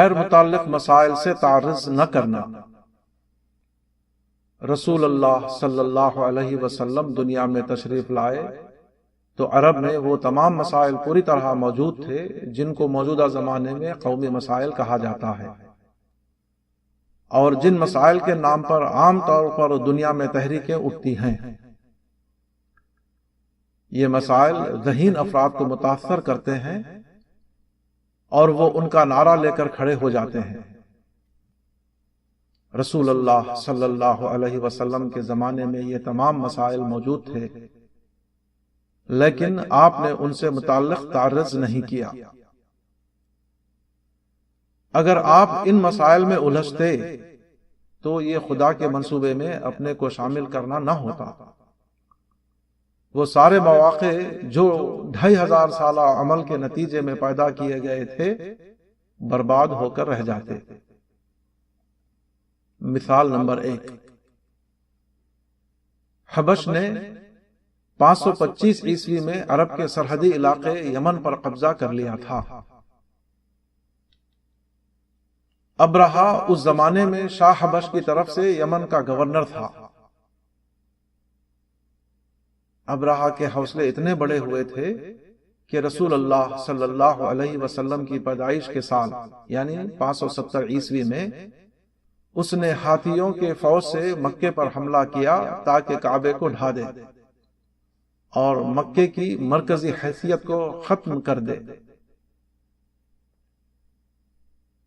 غیر متعلق مسائل سے تعرض نہ کرنا۔ رسول اللہ صلی اللہ علیہ وسلم دنیا میں تشریف لائے تو عرب میں وہ تمام مسائل پوری طرح موجود تھے جن کو موجودہ زمانے میں قومی مسائل کہا جاتا ہے، اور جن مسائل کے نام پر عام طور پر دنیا میں تحریکیں اٹھتی ہیں۔ یہ مسائل ذہین افراد کو متاثر کرتے ہیں اور وہ ان کا نعرہ لے کر کھڑے ہو جاتے ہیں۔ رسول اللہ صلی اللہ علیہ وسلم کے زمانے میں یہ تمام مسائل موجود تھے، لیکن آپ نے ان سے متعلق تعرض نہیں کیا۔ اگر آپ ان مسائل میں الجھتے تو یہ خدا کے منصوبے میں اپنے کو شامل کرنا نہ ہوتا۔ وہ سارے مواقع جو 2500 سالہ عمل کے نتیجے میں پیدا کیے گئے تھے برباد ہو کر رہ جاتے۔ مثال نمبر 1، حبش نے 525 عیسوی میں عرب کے سرحدی علاقے یمن پر قبضہ کر لیا تھا۔ ابرہہ اس زمانے میں شاہ حبش کی طرف سے یمن کا گورنر تھا۔ ابرہہ کے حوصلے اتنے بڑے ہوئے تھے کہ رسول اللہ صلی اللہ علیہ وسلم کی پیدائش کے سال یعنی 570 عیسوی میں اس نے ہاتھیوں کے فوج سے مکے پر حملہ کیا تاکہ کعبے کو ڈھا دے اور مکے کی مرکزی حیثیت کو ختم کر دے۔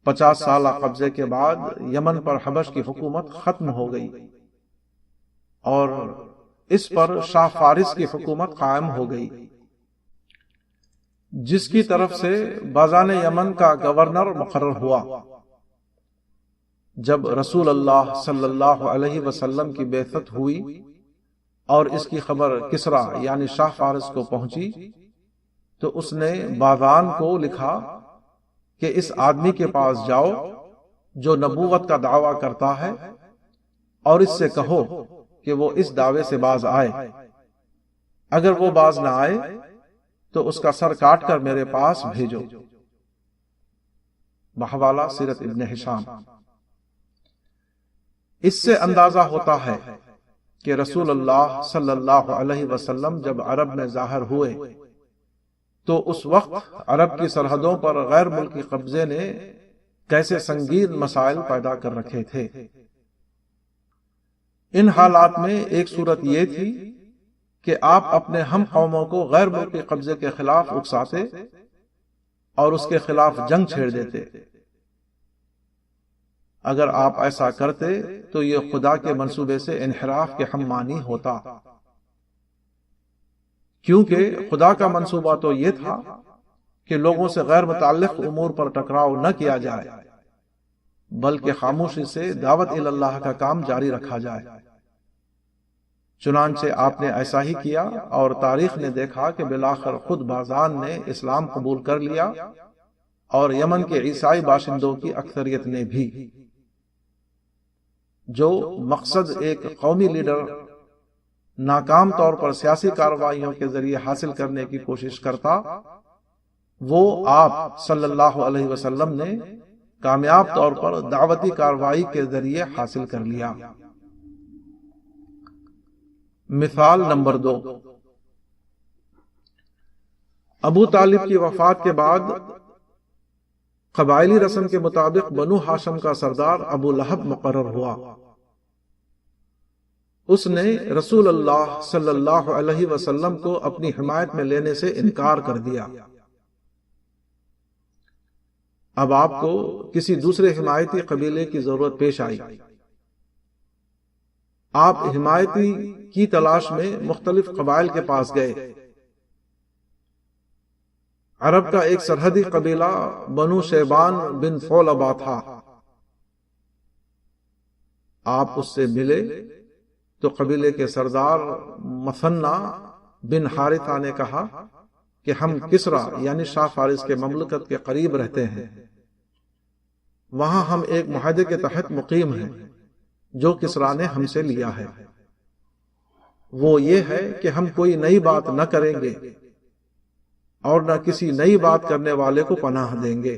50 سالہ قبضے کے بعد یمن پر حبش کی حکومت ختم ہو گئی اور اس پر شاہ فارس کی حکومت قائم ہو گئی، جس کی طرف سے بازان یمن کا گورنر مقرر ہوا۔ جب رسول اللہ صلی اللہ علیہ وسلم کی بعثت ہوئی اور اس کی خبر کسریٰ یعنی شاہ فارس کو پہنچی تو اس نے بازان کو لکھا کہ اس آدمی کے پاس جاؤ جو نبوت کا دعویٰ کرتا ہے اور اس سے کہو کہ وہ اس دعوے سے باز آئے، اگر وہ باز نہ آئے تو اس کا سر کاٹ کر میرے پاس بھیجو۔ بحوالہ سیرت ابن ہشام۔ اس سے اندازہ ہوتا ہے کہ رسول اللہ صلی اللہ علیہ وسلم جب عرب میں ظاہر ہوئے تو اس وقت عرب کی سرحدوں پر غیر ملکی قبضے نے کیسے سنگین مسائل پیدا کر رکھے تھے۔ ان حالات میں ایک صورت یہ تھی کہ آپ اپنے ہم قوموں کو غیر ملکی قبضے کے خلاف اکساتے اور اس کے خلاف جنگ چھیڑ دیتے۔ اگر آپ ایسا کرتے تو یہ خدا کے منصوبے سے انحراف کے ہم معنی ہوتا، کیونکہ خدا کا منصوبہ تو یہ تھا کہ لوگوں سے غیر متعلق امور پر ٹکراؤ نہ کیا جائے بلکہ خاموشی سے دعوت اللہ کا کام جاری رکھا جائے۔ چنانچہ آپ نے ایسا ہی کیا اور تاریخ نے دیکھا کہ بالآخر خود بازان نے اسلام قبول کر لیا اور یمن کے عیسائی باشندوں کی اکثریت نے بھی۔ جو مقصد ایک قومی لیڈر ناکام طور پر سیاسی کارروائیوں کے ذریعے حاصل کرنے کی کوشش کرتا، وہ آپ صلی اللہ علیہ وسلم نے کامیاب طور پر دعوتی کارروائی کے ذریعے حاصل کر لیا۔ مثال نمبر 2، ابو طالب کی وفات کے بعد قبائلی رسم کے مطابق بنو ہاشم کا سردار ابو لہب مقرر ہوا۔ اس نے رسول اللہ صلی اللہ علیہ وسلم کو اپنی حمایت میں لینے سے انکار کر دیا۔ اب آپ کو کسی دوسرے حمایتی قبیلے کی ضرورت پیش آئی۔ آپ حمایتی کی تلاش میں مختلف قبائل کے پاس گئے۔ عرب کا ایک سرحدی قبیلہ بنو شیبان بن ثعلبہ تھا۔ آپ اس سے ملے تو قبیلے کے سردار مثنہ بن حارثہ نے کہا کہ ہم کسریٰ یعنی شاہ فارس کے مملکت کے قریب رہتے ہیں، وہاں ہم ایک معاہدے کے تحت مقیم ہیں جو کسریٰ نے ہم سے لیا ہے۔ وہ یہ ہے کہ ہم کوئی نئی بات نہ کریں گے اور نہ کسی نئی بات کرنے والے کو پناہ دیں گے۔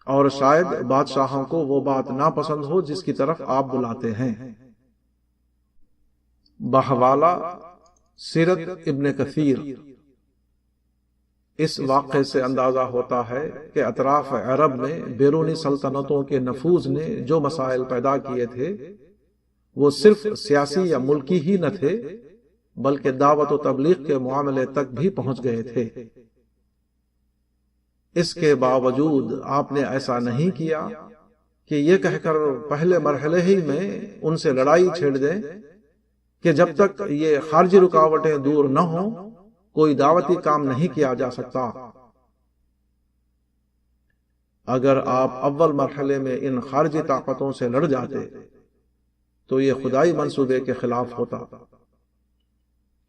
اور شاید بادشاہوں کو وہ بات ناپسند ہو جس کی طرف آپ بلاتے ہیں۔ بحوالہ سیرت ابن کثیر۔ اس واقعے سے اندازہ ہوتا ہے کہ اطراف عرب میں بیرونی سلطنتوں کے نفوذ نے جو مسائل پیدا کیے تھے وہ صرف سیاسی یا ملکی ہی نہ تھے بلکہ دعوت و تبلیغ کے معاملے تک بھی پہنچ گئے تھے۔ اس کے باوجود آپ نے ایسا نہیں کیا کہ یہ کہہ کر پہلے مرحلے ہی میں ان سے لڑائی چھیڑ دیں کہ جب تک یہ خارجی رکاوٹیں دور نہ ہوں کوئی دعوتی کام نہیں کیا جا سکتا۔ اگر آپ اول مرحلے میں ان خارجی طاقتوں سے لڑ جاتے تو یہ خدائی منصوبے کے خلاف ہوتا،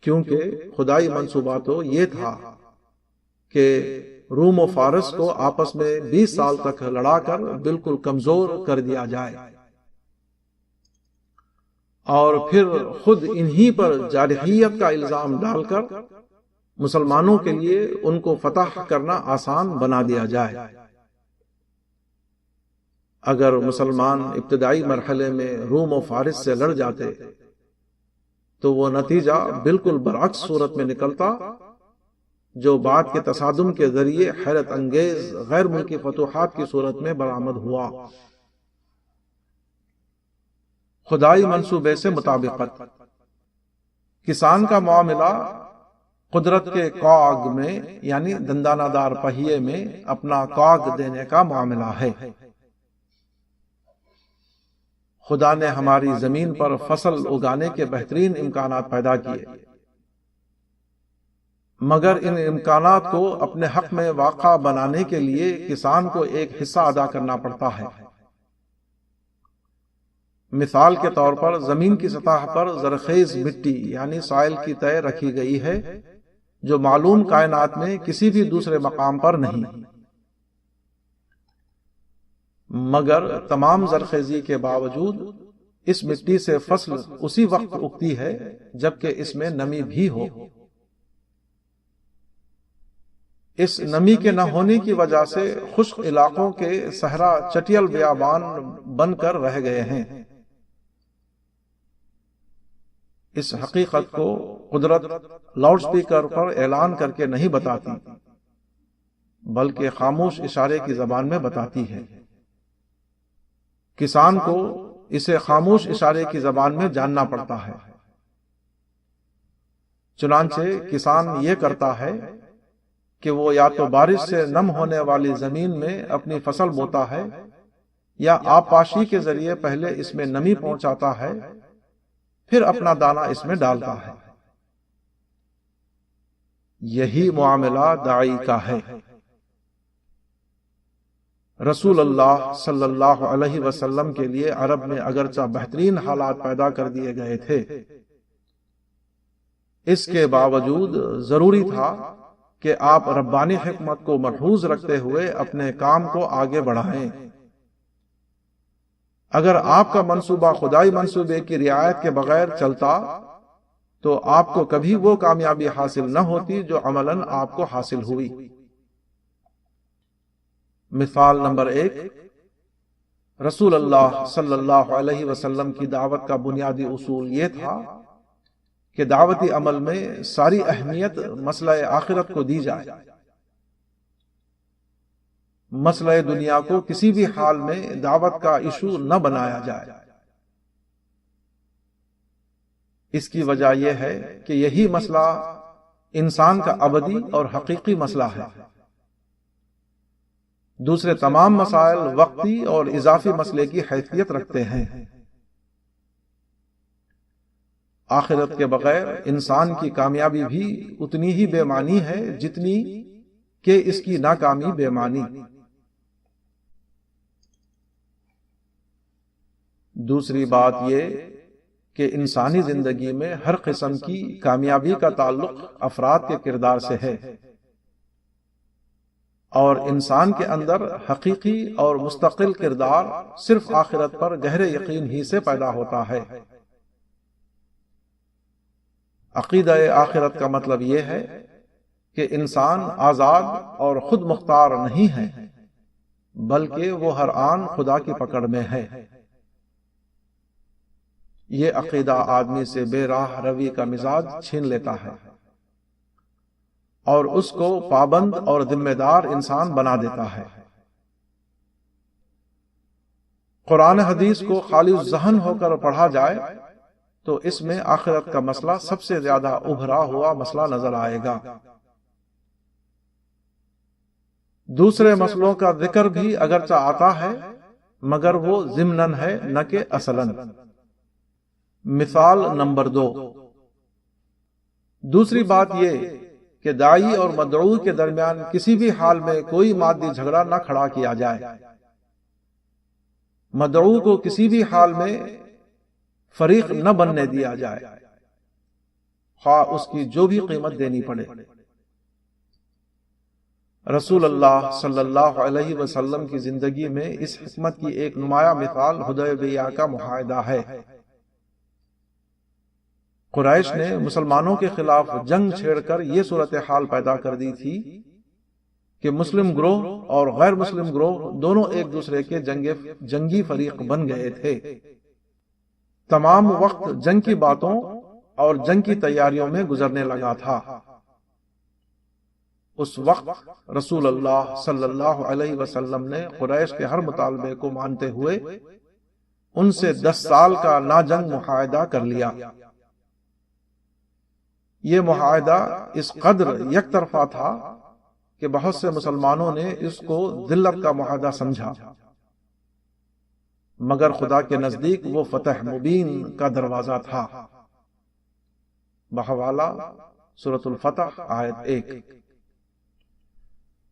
کیونکہ خدائی منصوبہ تو یہ تھا کہ روم و فارس کو آپس میں 20 سال تک لڑا کر بالکل کمزور کر دیا جائے اور پھر خود انہی پر جارحیت کا الزام ڈال کر مسلمانوں کے لیے ان کو فتح کرنا آسان بنا دیا جائے۔ اگر مسلمان ابتدائی مرحلے میں روم و فارس سے لڑ جاتے تو وہ نتیجہ بالکل برعکس صورت میں نکلتا جو بعد کے تصادم کے ذریعے حیرت انگیز غیر ملکی فتوحات کی صورت میں برآمد ہوا۔ خدائی منصوبے سے مطابقت۔ کسان کا معاملہ قدرت کے کاغ میں یعنی دندانہ دار پہیے میں اپنا کاغ دینے کا معاملہ ہے۔ خدا نے ہماری زمین پر فصل اگانے کے بہترین امکانات پیدا کیے، مگر ان امکانات کو اپنے حق میں واقع بنانے کے لیے کسان کو ایک حصہ ادا کرنا پڑتا ہے۔ مثال کے طور پر زمین کی سطح پر زرخیز مٹی یعنی سائل کی تہ رکھی گئی ہے جو معلوم کائنات میں کسی بھی دوسرے مقام پر نہیں، مگر تمام زرخیزی کے باوجود اس مٹی سے فصل اسی وقت اگتی ہے جبکہ اس میں نمی بھی ہو۔ اس نمی کے نہ ہونے کی وجہ سے خشک علاقوں کے صحرا چٹیل بیابان بن کر رہ گئے ہیں۔ اس حقیقت کو قدرت لاؤڈ سپیکر پر اعلان کر کے نہیں بتاتی بلکہ خاموش اشارے کی زبان میں بتاتی ہے۔ کسان کو اسے خاموش اشارے کی زبان میں جاننا پڑتا ہے۔ چنانچہ کسان یہ کرتا ہے کہ وہ یا تو بارش سے نم ہونے والی زمین میں اپنی فصل بوتا ہے یا آبپاشی کے ذریعے پہلے اس میں نمی پہنچاتا ہے پھر اپنا دانہ اس میں ڈالتا ہے۔ یہی معاملہ داعی کا ہے۔ رسول اللہ صلی اللہ علیہ وسلم کے لیے عرب میں اگرچہ بہترین حالات پیدا کر دیے گئے تھے، اس کے باوجود ضروری تھا کہ آپ ربانی حکمت کو ملحوظ رکھتے ہوئے اپنے کام کو آگے بڑھائیں۔ اگر آپ کا منصوبہ خدائی منصوبے کی رعایت کے بغیر چلتا تو آپ کو کبھی وہ کامیابی حاصل نہ ہوتی جو عملاً آپ کو حاصل ہوئی۔ مثال نمبر 1، رسول اللہ صلی اللہ علیہ وسلم کی دعوت کا بنیادی اصول یہ تھا کہ دعوتی عمل میں ساری اہمیت مسئلہ آخرت کو دی جائے، مسئلہ دنیا کو کسی بھی حال میں دعوت کا ایشو نہ بنایا جائے۔ اس کی وجہ یہ ہے کہ یہی مسئلہ انسان کا ابدی اور حقیقی مسئلہ ہے۔ دوسرے تمام مسائل وقتی اور اضافی مسئلے کی حیثیت رکھتے ہیں۔ آخرت کے بغیر انسان کی کامیابی بھی اتنی ہی بے معنی ہے جتنی کہ اس کی ناکامی بے معنی۔ دوسری بات یہ کہ انسانی زندگی میں ہر قسم کی کامیابی کا تعلق افراد کے کردار سے ہے، اور انسان کے اندر حقیقی اور مستقل کردار صرف آخرت پر گہرے یقین ہی سے پیدا ہوتا ہے۔ عقیدہ آخرت کا مطلب یہ ہے کہ انسان آزاد اور خود مختار نہیں ہے، بلکہ وہ ہر آن خدا کی پکڑ میں ہے۔ یہ عقیدہ آدمی سے بے راہ روی کا مزاج چھین لیتا ہے اور اس کو پابند اور ذمہ دار انسان بنا دیتا ہے۔ قرآن حدیث کو خالی ذہن ہو کر پڑھا جائے تو اس میں آخرت کا مسئلہ سب سے زیادہ ابھرا ہوا مسئلہ نظر آئے گا۔ دوسرے مسئلوں کا ذکر بھی اگرچہ آتا ہے مگر وہ ضمناً ہے نہ کہ اصلاً۔ مثال نمبر 2، دوسری بات یہ کہ داعی اور مدعو کے درمیان کسی بھی حال میں کوئی مادی جھگڑا نہ کھڑا کیا جائے۔ مدعو کو کسی بھی حال میں فریق نہ بننے دیا جائے، خواہ اس کی جو بھی قیمت دینی پڑے۔ رسول اللہ صلی اللہ علیہ وسلم کی زندگی میں اس حکمت کی ایک نمایاں مثال حدیبیہ کا معاہدہ ہے۔ قریش نے مسلمانوں کے خلاف جنگ چھیڑ کر یہ صورتحال پیدا کر دی تھی کہ مسلم گروہ اور غیر مسلم گروہ دونوں ایک دوسرے کے جنگی فریق بن گئے تھے۔ تمام وقت جنگ کی باتوں اور جنگ کی تیاریوں میں گزرنے لگا تھا۔ اس وقت رسول اللہ صلی اللہ علیہ وسلم نے قریش کے ہر مطالبے کو مانتے ہوئے ان سے 10 سال کا نا جنگ معاہدہ کر لیا۔ یہ معاہدہ اس قدر یک طرفہ تھا کہ بہت سے مسلمانوں نے اس کو ذلت کا معاہدہ سمجھا، مگر خدا کے نزدیک وہ فتح مبین کا دروازہ تھا۔ بحوالہ سورۃ الفتح آیت 1۔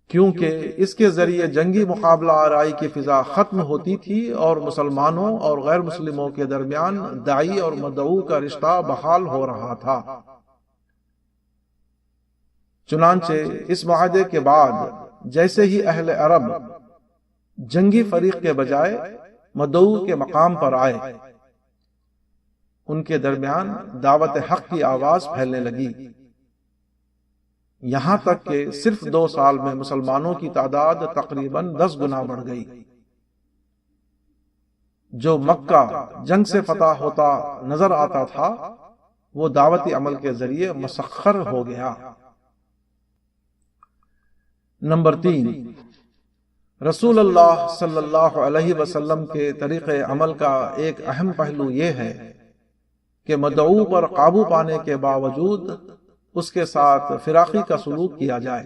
کیونکہ اس کے ذریعے جنگی مقابلہ آرائی کی فضا ختم ہوتی تھی اور مسلمانوں اور غیر مسلموں کے درمیان داعی اور مدعو کا رشتہ بحال ہو رہا تھا۔ چنانچہ اس معاہدے کے بعد جیسے ہی اہل عرب جنگی فریق کے بجائے مدعو کے مقام پر آئے، ان کے درمیان دعوت حق کی آواز پھیلنے لگی، یہاں تک کہ صرف 2 سال میں مسلمانوں کی تعداد تقریباً 10 گنا بڑھ گئی۔ جو مکہ جنگ سے فتح ہوتا نظر آتا تھا وہ دعوتی عمل کے ذریعے مسخر ہو گیا۔ نمبر 3، رسول اللہ صلی اللہ علیہ وسلم کے طریقہ عمل کا ایک اہم پہلو یہ ہے کہ مدعو پر قابو پانے کے باوجود اس کے ساتھ فراقی کا سلوک کیا جائے۔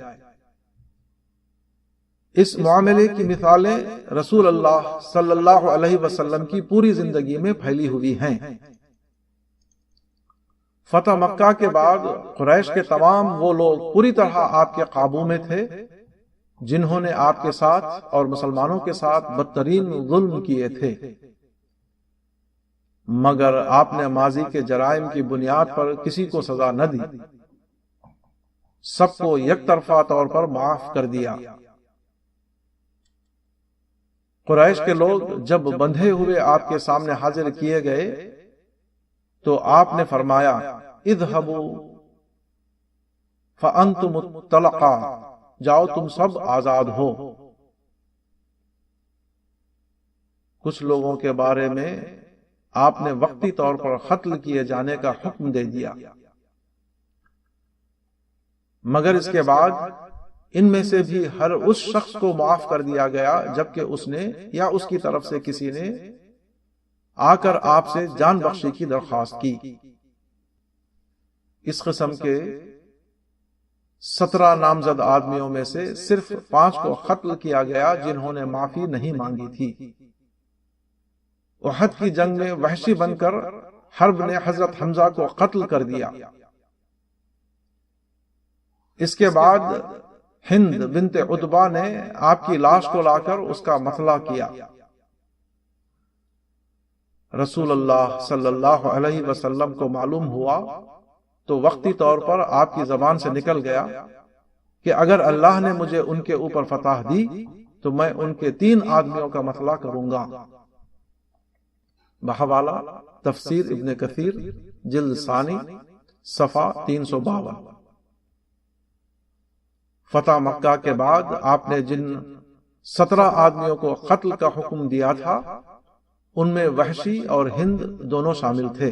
اس معاملے کی مثالیں رسول اللہ صلی اللہ علیہ وسلم کی پوری زندگی میں پھیلی ہوئی ہیں۔ فتح مکہ کے بعد قریش کے تمام وہ لوگ پوری طرح آپ کے قابو میں تھے جنہوں نے آپ کے ساتھ اور مسلمانوں کے ساتھ بدترین ظلم کیے تھے، مگر آپ نے ماضی کے جرائم کی بنیاد پر کسی کو سزا نہ دی، سب کو یک طرفہ طور پر معاف کر دیا۔ قریش کے لوگ جب بندھے ہوئے آپ کے سامنے حاضر کیے گئے تو آپ نے فرمایا اذهبوا فانتم الطلقاء، جاؤ تم سب آزاد ہو۔ کچھ لوگوں کے بارے میں آپ نے وقتی طور پر قتل کیے جانے کا حکم دے دیا، مگر اس کے بعد ان میں سے بھی ہر اس شخص کو معاف کر دیا گیا جبکہ اس نے یا اس کی طرف سے کسی نے آ کر آپ سے جان بخشی کی درخواست کی۔ اس قسم کے 17 نامزد آدمیوں میں سے صرف 5 کو قتل کیا گیا جنہوں نے معافی نہیں مانگی تھی۔ احد کی جنگ میں وحشی بن کر حرب نے حضرت حمزہ کو قتل کر دیا۔ اس کے بعد ہند بنت عتبہ نے آپ کی لاش کو لا کر اس کا مطلع کیا۔ رسول اللہ صلی اللہ علیہ وسلم کو معلوم ہوا تو وقتی طور پر آپ کی زبان سے نکل گیا کہ اگر اللہ نے مجھے ان کے اوپر فتح دی تو میں ان کے 3 آدمیوں کا مطلع کروں گا۔ بحوالہ تفسیر ابن کثیر جلد ثانی صفحہ 352۔ فتح مکہ کے بعد آپ نے جن 17 آدمیوں کو قتل کا حکم دیا تھا، ان میں وحشی اور ہند دونوں شامل تھے،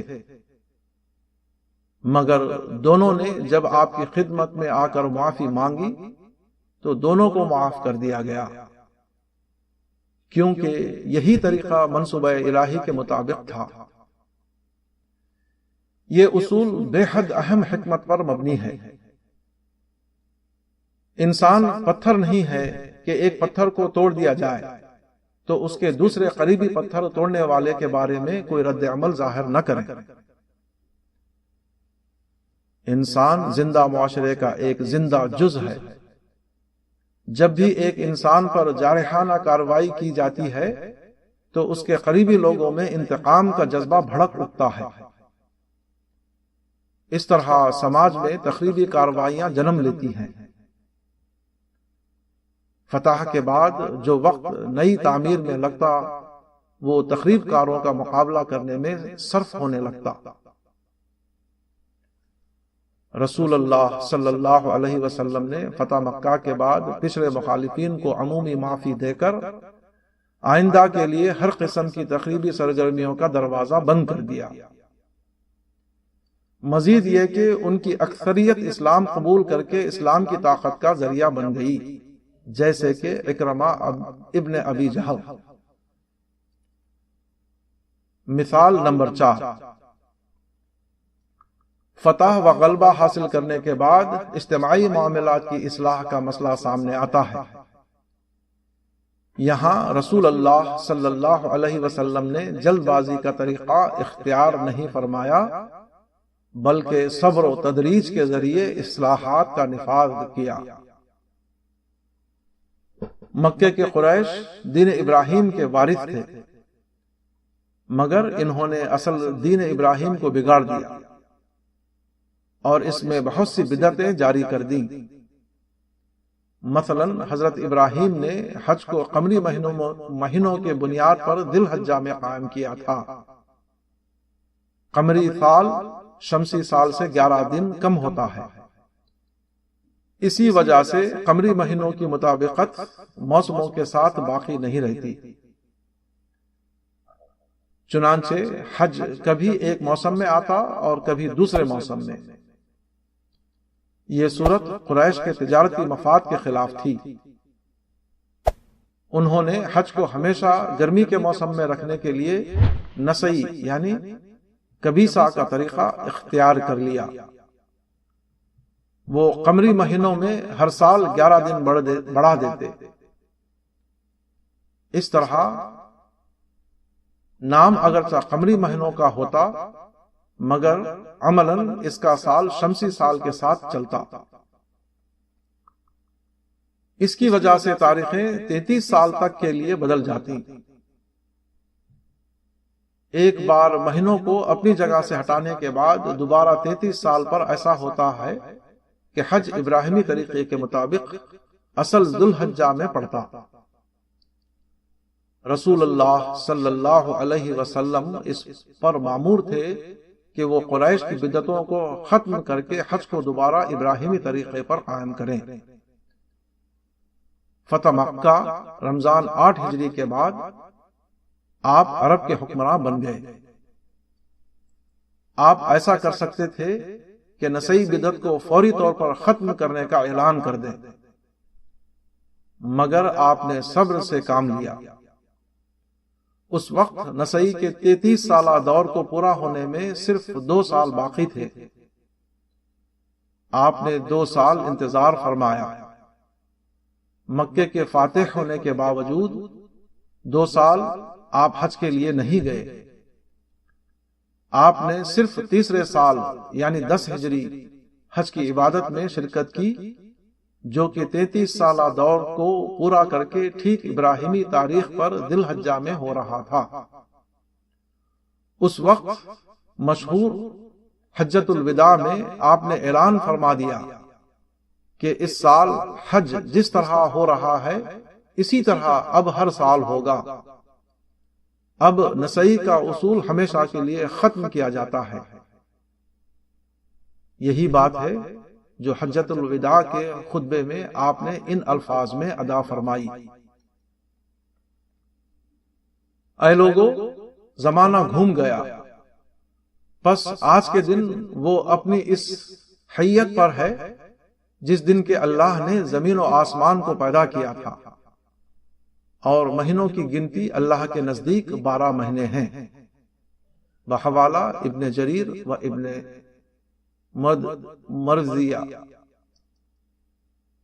مگر دونوں نے جب آپ کی خدمت میں آ کر معافی مانگی تو دونوں کو معاف کر دیا گیا، کیونکہ یہی طریقہ منصوبہ الہی کے مطابق تھا۔ یہ اصول بے حد اہم حکمت پر مبنی ہے۔ انسان پتھر نہیں ہے کہ ایک پتھر کو توڑ دیا جائے تو اس کے دوسرے قریبی پتھر توڑنے والے کے بارے میں کوئی رد عمل ظاہر نہ کرے۔ انسان زندہ معاشرے کا ایک زندہ جز ہے۔ جب بھی ایک انسان پر جارحانہ کارروائی کی جاتی ہے تو اس کے قریبی لوگوں میں انتقام کا جذبہ بھڑک اٹھتا ہے۔ اس طرح سماج میں تخریبی کارروائیاں جنم لیتی ہیں۔ فتح کے بعد جو وقت نئی تعمیر میں لگتا وہ تخریب کاروں کا مقابلہ کرنے میں صرف ہونے لگتا۔ رسول اللہ صلی اللہ علیہ وسلم نے فتح مکہ کے بعد پچھلے مخالفین کو عمومی معافی دے کر آئندہ کے لیے ہر قسم کی تخریبی سرگرمیوں کا دروازہ بند کر دیا۔ مزید یہ کہ ان کی اکثریت اسلام قبول کر کے اسلام کی طاقت کا ذریعہ بن گئی، جیسے کہ اکرمہ ابن ابی جہل۔ مثال نمبر 4، فتح و غلبہ حاصل کرنے کے بعد اجتماعی معاملات کی اصلاح کا مسئلہ سامنے آتا ہے۔ یہاں رسول اللہ صلی اللہ علیہ وسلم نے جلد بازی کا طریقہ اختیار نہیں فرمایا، بلکہ صبر و تدریج کے ذریعے اصلاحات کا نفاذ کیا۔ مکے کے قریش دین ابراہیم کے وارث تھے، مگر انہوں نے اصل دین ابراہیم کو بگاڑ دیا اور اس میں بہت سی بدعتیں جاری کر دیں۔ مثلا حضرت ابراہیم نے حج کو قمری مہینوں کے بنیاد پر ذی الحجہ میں قائم کیا تھا۔ قمری سال شمسی سال سے 11 دن کم ہوتا ہے۔ اسی وجہ سے قمری مہینوں کی مطابقت موسموں کے ساتھ باقی نہیں رہتی۔ چنانچہ حج کبھی ایک موسم میں آتا اور کبھی دوسرے موسم میں۔ یہ صورت قریش کے تجارتی مفاد کے خلاف تھی۔ انہوں نے حج کو ہمیشہ گرمی کے موسم میں رکھنے کے لیے نسئی یعنی کبیسہ کا طریقہ اختیار کر لیا۔ وہ قمری مہینوں میں ہر سال 11 دن بڑھا دیتے۔ اس طرح نام اگرچہ قمری مہینوں کا ہوتا مگر عملاً اس کا سال شمسی سال کے ساتھ چلتا۔ اس کی وجہ سے تاریخیں 33 سال تک کے لیے بدل جاتی۔ ایک بار مہینوں کو اپنی جگہ سے ہٹانے کے بعد دوبارہ 33 سال پر ایسا ہوتا ہے کہ حج ابراہیمی طریقے کے مطابق اصل ذی الحجہ میں پڑتا۔ رسول اللہ صلی اللہ علیہ وسلم اس پر مامور تھے کہ وہ قریش کی بدعتوں کو ختم کر کے حج کو دوبارہ ابراہیمی طریقے پر قائم کریں۔ فتح مکہ رمضان 8 ہجری کے بعد آپ عرب کے حکمراں بن گئے۔ آپ ایسا کر سکتے تھے کہ نسئی بدعت کو فوری طور پر ختم کرنے کا اعلان کر دیں، مگر آپ نے صبر سے کام لیا۔ اس وقت نسئی کے 33 سالہ دور کو پورا ہونے میں صرف 2 سال باقی تھے۔ آپ نے 2 سال انتظار فرمایا۔ مکے کے فاتح ہونے کے باوجود 2 سال آپ حج کے لیے نہیں گئے۔ آپ نے صرف تیسرے سال یعنی 10 ہجری حج کی عبادت میں شرکت کی، جو کہ 33 سالہ دور کو پورا کر کے ٹھیک ابراہیمی تاریخ پر ذی الحجہ میں ہو رہا تھا۔ اس وقت مشہور حجۃ الوداع میں آپ نے اعلان فرما دیا کہ اس سال حج جس طرح ہو رہا ہے اسی طرح اب ہر سال ہوگا۔ اب نسئی کا اصول ہمیشہ کے لیے ختم کیا جاتا ہے۔ یہی بات ہے جو حجۃ الوداع کے خطبے میں آپ نے ان الفاظ میں ادا فرمائی۔ اے لوگو، زمانہ گھوم گیا، پس آج کے دن وہ اپنی اس حیت پر ہے جس دن کے اللہ نے زمین و آسمان کو پیدا کیا تھا، اور مہینوں کی گنتی اللہ کے نزدیک 12 مہینے ہیں۔ بحوالہ ابن جریر و ابن مرزیہ۔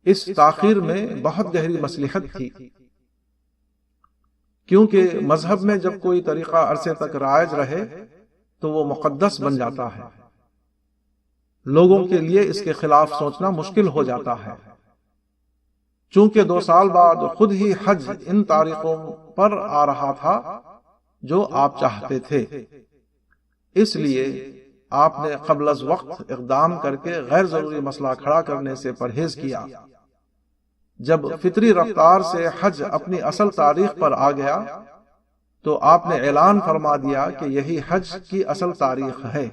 اس تاخیر میں بہت گہری مصلحت تھی، کیونکہ مذہب میں جب کوئی طریقہ عرصے تک رائج رہے تو وہ مقدس بن جاتا ہے، لوگوں کے لیے اس کے خلاف سوچنا مشکل ہو جاتا ہے۔ چونکہ 2 سال بعد خود ہی حج ان تاریخوں پر آ رہا تھا جو آپ چاہتے تھے، اس لیے آپ نے قبل از وقت اقدام کر کے غیر ضروری مسئلہ کھڑا کرنے سے پرہیز کیا۔ جب فطری رفتار سے حج اپنی اصل تاریخ پر آ گیا تو آپ نے اعلان فرما دیا کہ یہی حج کی اصل تاریخ ہے،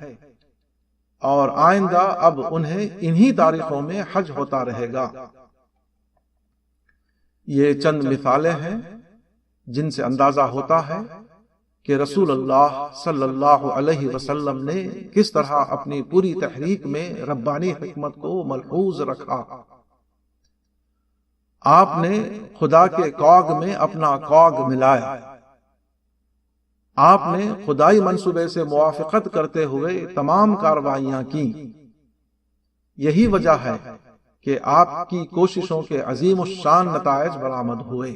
اور آئندہ اب انہیں انہی تاریخوں میں حج ہوتا رہے گا۔ یہ چند مثالیں ہیں جن سے اندازہ ہوتا ہے کہ رسول اللہ صلی اللہ علیہ وسلم نے کس طرح اپنی پوری تحریک میں ربانی حکمت کو ملحوظ رکھا۔ آپ نے خدا کے کوگ میں اپنا کوگ ملایا، آپ نے خدائی منصوبے سے موافقت کرتے ہوئے تمام کارروائیاں کی۔ یہی وجہ ہے کہ آپ کی کوششوں کے عظیم الشان نتائج برآمد ہوئے۔